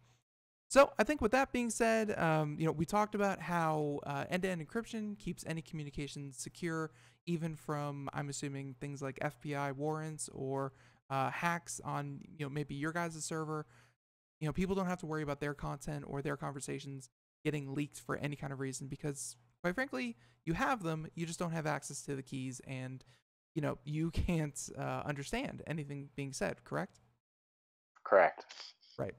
So I think with that being said, we talked about how end-to-end encryption keeps any communication secure, even from, I'm assuming, things like FBI warrants or hacks on maybe your guys' server. People don't have to worry about their content or their conversations getting leaked for any kind of reason, because quite frankly, you have them, you just don't have access to the keys, and you can't understand anything being said, correct? Correct. Right.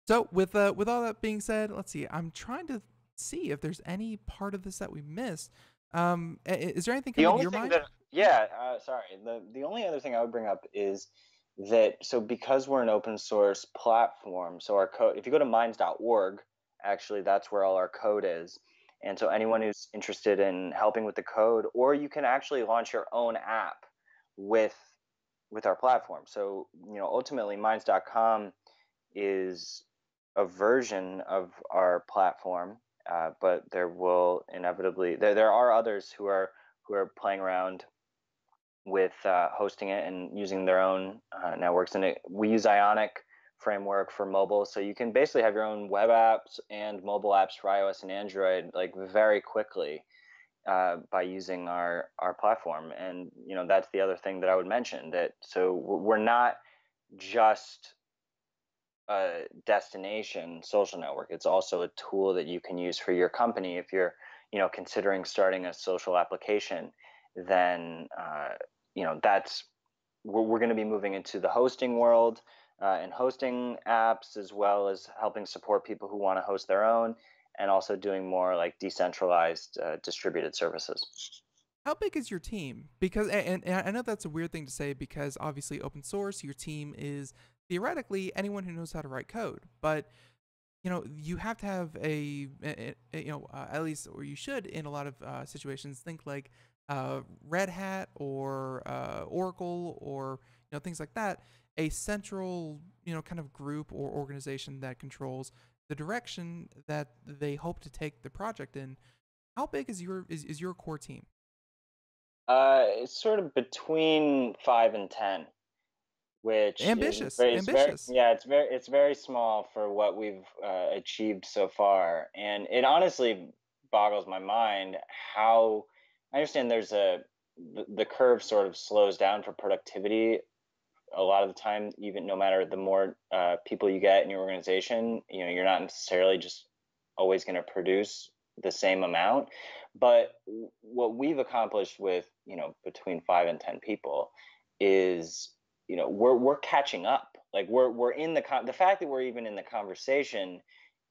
So with all that being said, let's see. I'm trying to see if there's any part of this that we missed. Is there anything coming to your mind? Sorry. The only other thing I would bring up is that, so because we're an open source platform, so our code, if you go to minds.org, actually that's where all our code is. And so anyone who's interested in helping with the code, or you can actually launch your own app with our platform. So, ultimately minds.com is a version of our platform, but there will inevitably there are others who are playing around with hosting it and using their own networks. And we use Ionic framework for mobile, so you can basically have your own web apps and mobile apps for iOS and Android like very quickly by using our platform. And that's the other thing that I would mention, that so we're not just a destination social network. It's also a tool that you can use for your company. If you're considering starting a social application, then that's we're going to be moving into the hosting world and hosting apps, as well as helping support people who want to host their own, and also doing more like decentralized distributed services. How big is your team? Because and I know that's a weird thing to say, because obviously open source, your team is theoretically anyone who knows how to write code, but you have to have at least, or you should in a lot of situations, think like Red Hat or Oracle, or things like that, a central kind of group or organization that controls the direction that they hope to take the project in. How big is your core team? It's sort of between 5 and 10, which Ambitious. is it's very small for what we've achieved so far. And it honestly boggles my mind how, I understand the curve sort of slows down for productivity a lot of the time, even no matter the more people you get in your organization, you're not necessarily just always going to produce the same amount. But what we've accomplished with between 5 and 10 people is we're catching up. Like we're in the fact that we're even in the conversation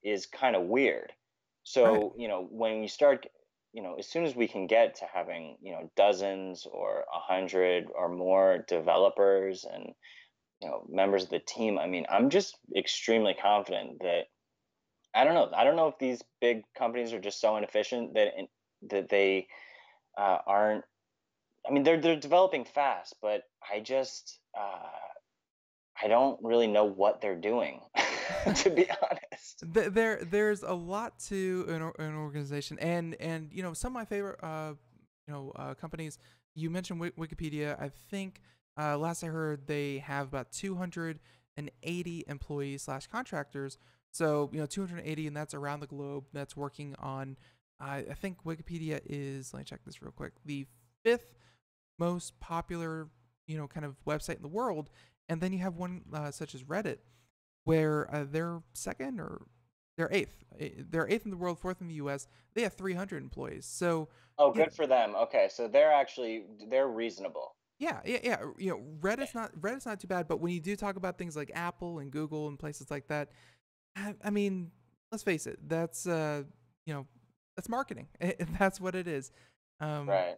is kind of weird. So Right. When you start, as soon as we can get to having dozens or 100 or more developers and members of the team, I mean, I'm just extremely confident that I don't know if these big companies are just so inefficient that they aren't. I mean, they're developing fast, but I don't really know what they're doing, to be honest. There's a lot to an organization, and some of my favorite companies. You mentioned Wikipedia. I think last I heard they have about 280 employees slash contractors. So 280, and that's around the globe. That's working on. I think Wikipedia is. Let me check this real quick. The 5th most popular kind of website in the world, and then you have one such as Reddit, where they're second, or they're eighth. They're eighth in the world, fourth in the U.S. They have 300 employees. So, Oh, yeah, good for them. Okay, so they're reasonable. yeah. Reddit's not too bad. But when you do talk about things like Apple and Google and places like that, I mean, let's face it. That's that's marketing. That's what it is. Um, Right.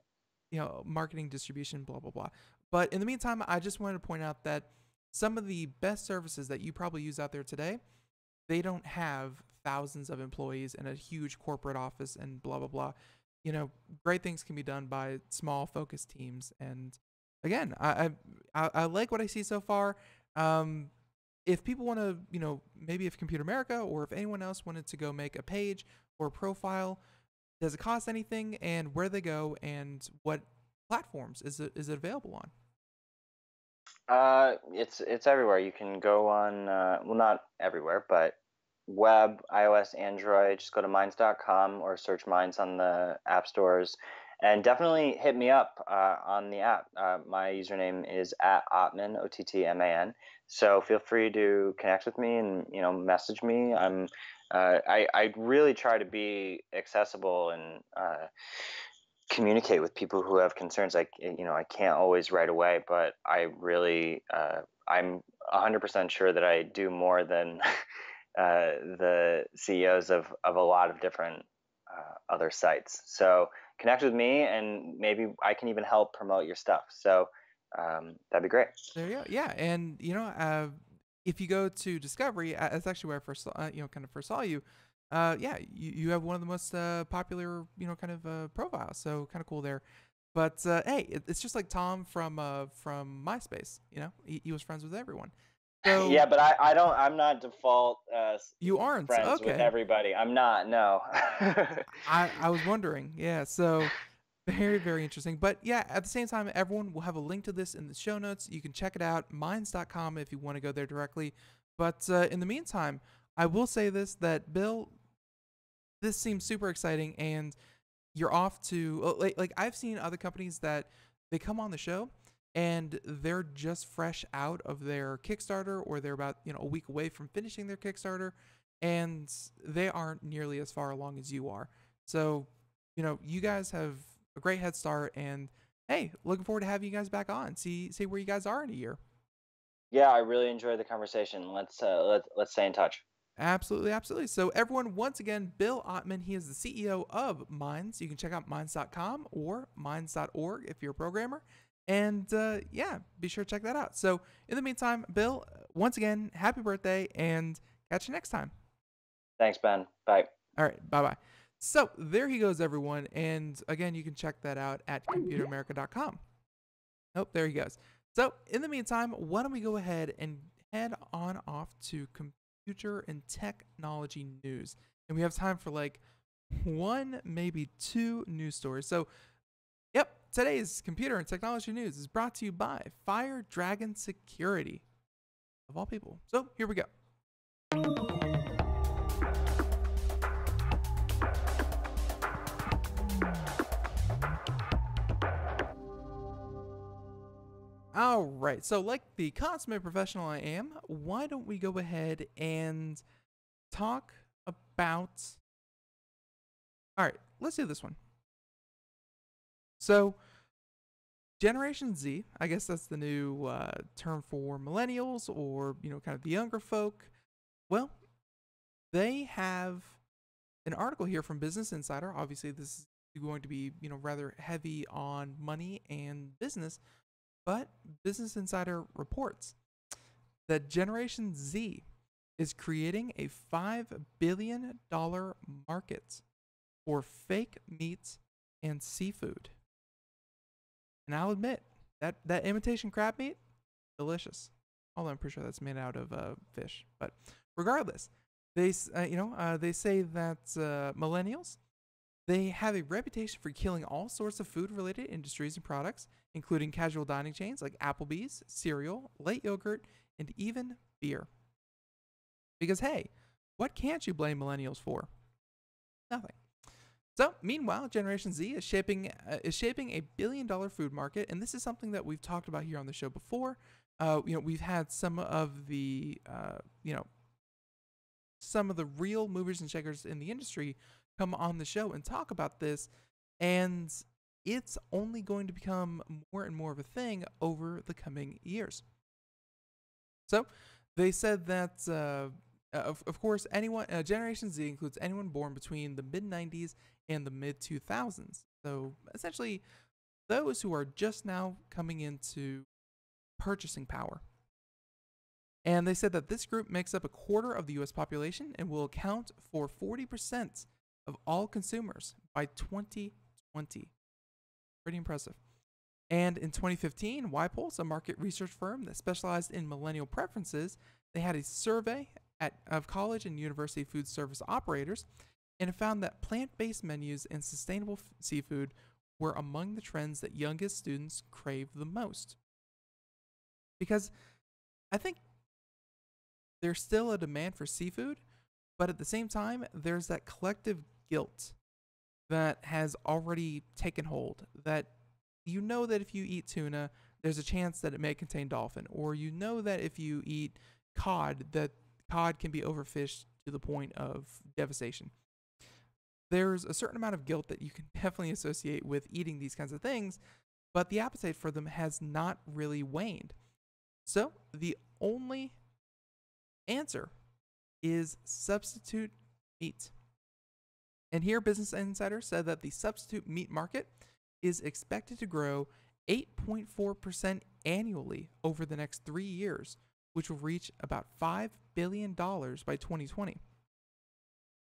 marketing, distribution, blah, blah, blah. But in the meantime, I just wanted to point out that some of the best services that you probably use out there today, they don't have thousands of employees and a huge corporate office and blah, blah, blah. Great things can be done by small focused teams. And again, I like what I see so far. If people want to, maybe if Computer America or if anyone else wanted to go make a page or a profile, does it cost anything, and where they go, and what platforms is it available on? It's everywhere. You can go on, well, not everywhere, but web, iOS, Android. Just go to minds.com or search Minds on the app stores, and definitely hit me up on the app. My username is @Ottman, Ottman. So feel free to connect with me and message me. I really try to be accessible and communicate with people who have concerns. I can't always right away, but I really I'm 100% sure that I do more than the CEOs of a lot of different other sites. So connect with me, and maybe I can even help promote your stuff. So that'd be great. There you go. Yeah, and if you go to Discovery, that's actually where I first saw, first saw you. Yeah, you have one of the most popular, profiles. So kind of cool there. But hey, it's just like Tom from MySpace. He was friends with everyone. So, yeah, but I'm not default. You aren't friends with everybody. I'm not. No. I was wondering. Yeah. So very, very interesting. But yeah, at the same time, everyone will have a link to this in the show notes. You can check it out, minds.com, if you want to go there directly. But in the meantime, I will say that Bill, this seems super exciting, and you're off to like I've seen other companies that they come on the show and they're just fresh out of their Kickstarter, or they're about a week away from finishing their Kickstarter, and they aren't nearly as far along as you are. So you guys have a great head start, and hey, looking forward to having you guys back on. See where you guys are in a year. Yeah, I really enjoyed the conversation. Let's stay in touch. Absolutely, absolutely. So everyone, once again, Bill Ottman, he is the CEO of Minds. You can check out minds.com or minds.org if you're a programmer. And yeah, be sure to check that out. So in the meantime, Bill, once again, happy birthday, and catch you next time. Thanks, Ben. Bye. All right, bye-bye. So there he goes, everyone. And again, you can check that out at computeramerica.com. Oh, there he goes. So in the meantime, why don't we go ahead and head on off to computer and technology news. And we have time for like one, maybe two news stories. So, yep, today's computer and technology news is brought to you by Fire Dragon Security, of all people. So here we go. All right, so like the consummate professional I am, why don't we go ahead and talk about... All right, let's do this one. So, Generation Z, I guess that's the new term for millennials, or, kind of the younger folk. Well, they have an article here from Business Insider. Obviously, this is going to be, rather heavy on money and business. But Business Insider reports that Generation Z is creating a $5 billion market for fake meat and seafood. And I'll admit, that imitation crab meat, delicious. Although I'm pretty sure that's made out of fish. But regardless, they say that millennials, they have a reputation for killing all sorts of food-related industries and products, including casual dining chains like Applebee's, cereal, light yogurt, and even beer. Because hey, what can't you blame millennials for? Nothing. So, meanwhile, Generation Z is shaping a $1 billion food market, and this is something that we've talked about here on the show before. We've had some of the real movers and shakers in the industry come on the show and talk about this, and it's only going to become more and more of a thing over the coming years. So they said that, of course, Generation Z includes anyone born between the mid-90s and the mid-2000s. So essentially, those who are just now coming into purchasing power. And they said that this group makes up a quarter of the US population and will account for 40% of all consumers by 2020. Pretty impressive. And in 2015, YPulse, a market research firm that specialized in millennial preferences, they had a survey of college and university food service operators, and it found that plant-based menus and sustainable seafood were among the trends that youngest students crave the most. Because I think there's still a demand for seafood, but at the same time, there's that collective guilt that has already taken hold, that you know that if you eat tuna, there's a chance that it may contain dolphin, or you know that if you eat cod, that cod can be overfished to the point of devastation. There's a certain amount of guilt that you can definitely associate with eating these kinds of things, but the appetite for them has not really waned. So the only answer is substitute meat. And here, Business Insider said that the substitute meat market is expected to grow 8.4% annually over the next 3 years, which will reach about $5 billion by 2020.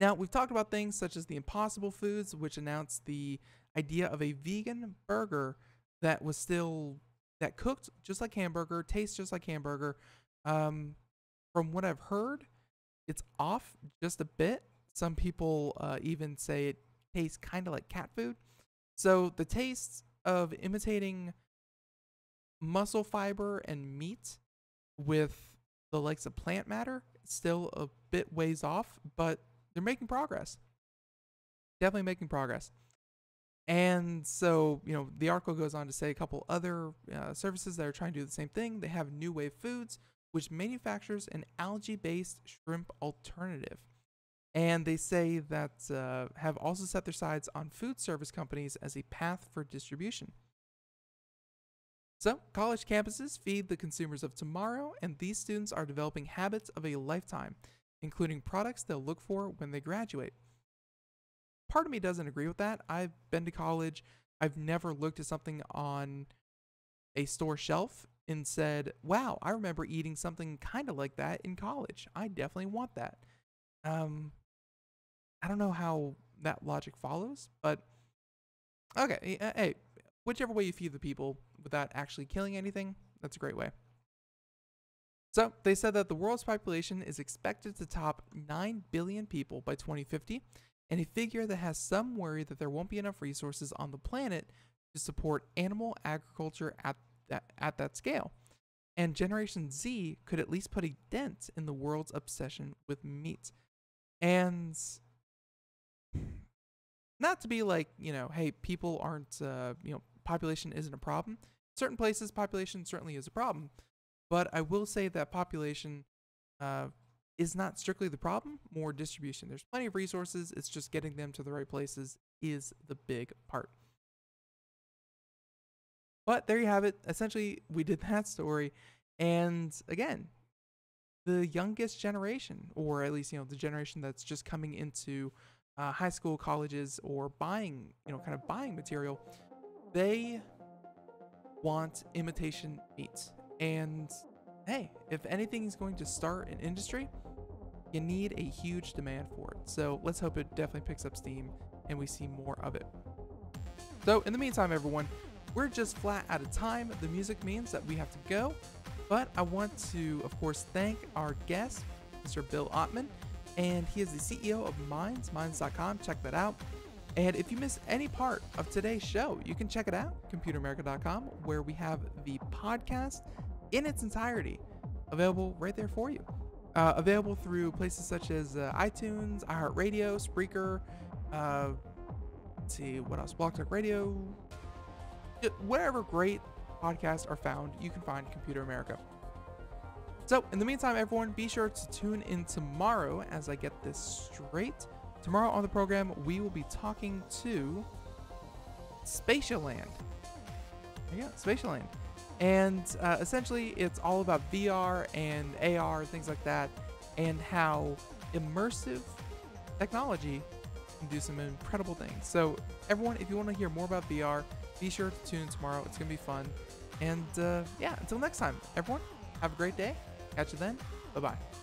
Now, we've talked about things such as the Impossible Foods, which announced the idea of a vegan burger that cooked just like hamburger, tastes just like hamburger. From what I've heard, it's off just a bit. Some people even say it tastes kind of like cat food. So the taste of imitating muscle fiber and meat with the likes of plant matter is still a bit ways off, but they're making progress. Definitely making progress. And so, the article goes on to say a couple other services that are trying to do the same thing. They have New Wave Foods, which manufactures an algae-based shrimp alternative. And they say that have also set their sights on food service companies as a path for distribution. So, college campuses feed the consumers of tomorrow, and these students are developing habits of a lifetime, including products they'll look for when they graduate. Part of me doesn't agree with that. I've been to college. I've never looked at something on a store shelf and said, wow, I remember eating something kind of like that in college. I definitely want that. I don't know how that logic follows, but okay. Hey, whichever way you feed the people without actually killing anything, that's a great way. So they said that the world's population is expected to top 9 billion people by 2050, and a figure that has some worry that there won't be enough resources on the planet to support animal agriculture at that scale. And Generation Z could at least put a dent in the world's obsession with meat. And not to be like, hey, people aren't, population isn't a problem. Certain places, population certainly is a problem. But I will say that population is not strictly the problem, more distribution. There's plenty of resources. It's just getting them to the right places is the big part. But there you have it. Essentially, we did that story. And again, the youngest generation, or at least, the generation that's just coming into high school, colleges, or buying material, they want imitation meat. And hey, if anything is going to start an industry, you need a huge demand for it. So let's hope it definitely picks up steam and we see more of it. So in the meantime, everyone, we're just flat out of time. The music means that we have to go, but I want to, of course, thank our guest, Mr. Bill Ottman, and he is the CEO of Minds.com. Check that out. And if you missed any part of today's show, you can check it out, computeramerica.com, where we have the podcast in its entirety available right there for you. Available through places such as iTunes, iHeartRadio, Spreaker, let's see, what else? Blog Talk Radio. Whatever great podcasts are found, you can find Computer America. So, in the meantime, everyone, be sure to tune in tomorrow as I get this straight. Tomorrow on the program, we will be talking to Spatialand. Yeah, Spatialand. And essentially, it's all about VR and AR, things like that, and how immersive technology can do some incredible things. So, everyone, if you want to hear more about VR, be sure to tune in tomorrow. It's going to be fun. And yeah, until next time, everyone, have a great day. Catch you then. Bye-bye.